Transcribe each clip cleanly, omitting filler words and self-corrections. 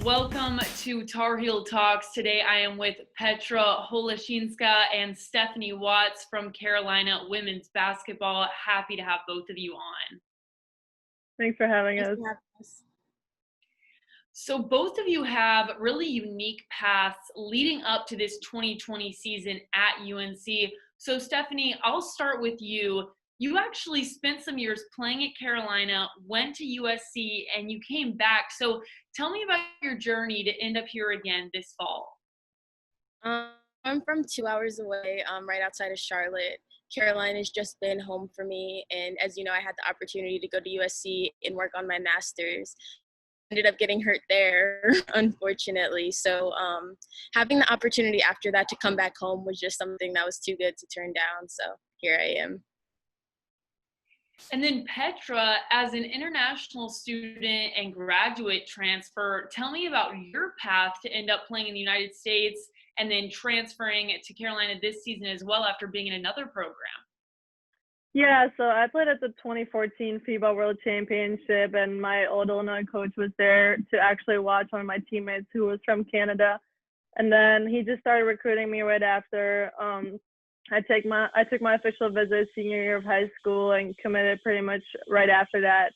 Welcome to Tar Heel Talks. Today I am with Petra Holešínská and Stephanie Watts from Carolina women's basketball. Happy to have both of you on. Thanks for having us. So both of you have really unique paths leading up to this 2020 season at UNC. So Stephanie, I'll start with you. You actually spent some years playing at Carolina, went to USC, and you came back. So tell me about your journey to end up here again this fall. I'm from 2 hours away, right outside of Charlotte. Carolina's just been home for me. And as you know, I had the opportunity to go to USC and work on my master's. Ended up getting hurt there, unfortunately. So having the opportunity after that to come back home was just something that was too good to turn down. So here I am. And then Petra, as an international student and graduate transfer, tell me about your path to end up playing in the United States and then transferring to Carolina this season as well after being in another program. Yeah, so I played at the 2014 FIBA World Championship, and my old Illinois coach was there to actually watch one of my teammates who was from Canada. And then he just started recruiting me right after. I took my official visit senior year of high school and committed pretty much right after that.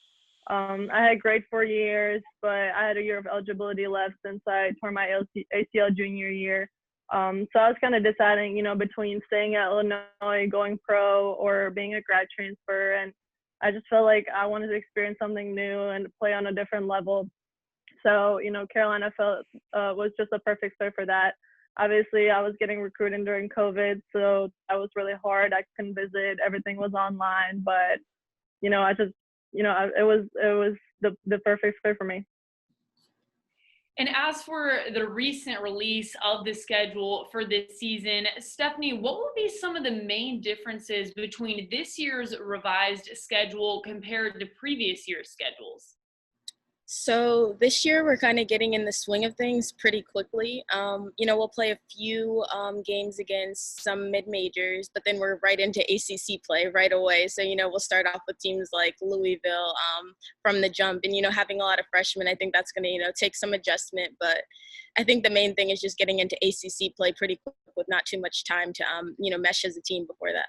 I had great 4 years, but I had a year of eligibility left since I tore my ACL junior year. So I was kind of deciding, between staying at Illinois, going pro, or being a grad transfer. And I just felt like I wanted to experience something new and play on a different level. So, Carolina was just a perfect fit for that. Obviously, I was getting recruited during COVID, so that was really hard. I couldn't visit; everything was online. But it was the perfect fit for me. And as for the recent release of the schedule for this season, Stephanie, what will be some of the main differences between this year's revised schedule compared to previous year's schedules? So this year we're kind of getting in the swing of things pretty quickly. We'll play a few games against some mid-majors, but then we're right into ACC play right away. So, we'll start off with teams like Louisville from the jump. And, having a lot of freshmen, I think that's going to, take some adjustment. But I think the main thing is just getting into ACC play pretty quick with not too much time to, mesh as a team before that.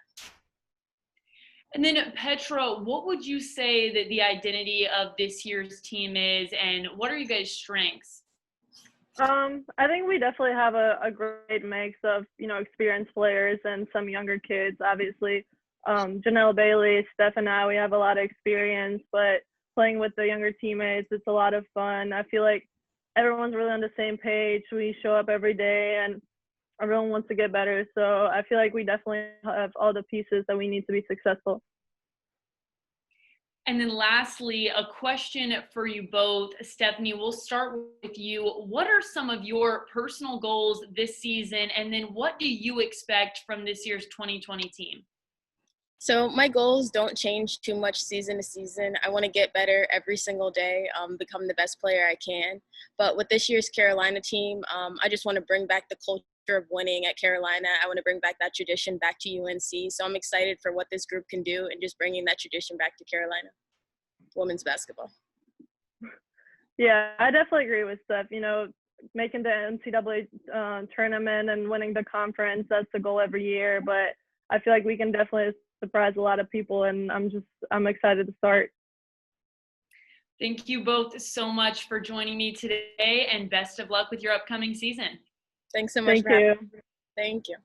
And then Petra, what would you say that the identity of this year's team is, and what are you guys' strengths? I think we definitely have a great mix of, experienced players and some younger kids. Obviously, Janelle Bailey, Steph, and I, we have a lot of experience, but playing with the younger teammates, it's a lot of fun. I feel like everyone's really on the same page. We show up every day, and everyone wants to get better. So I feel like we definitely have all the pieces that we need to be successful. And then lastly, a question for you both. Stephanie, we'll start with you. What are some of your personal goals this season? And then what do you expect from this year's 2020 team? So my goals don't change too much season to season. I want to get better every single day, become the best player I can. But with this year's Carolina team, I just want to bring back the culture of winning at Carolina. I want to bring back that tradition back to UNC. So I'm excited for what this group can do and just bringing that tradition back to Carolina women's basketball. Yeah, I definitely agree with Steph. Making the NCAA tournament and winning the conference, that's the goal every year. But I feel like we can definitely surprise a lot of people, and I'm excited to start. Thank you both so much for joining me today, and best of luck with your upcoming season. Thanks so much. Thank you. Thank you.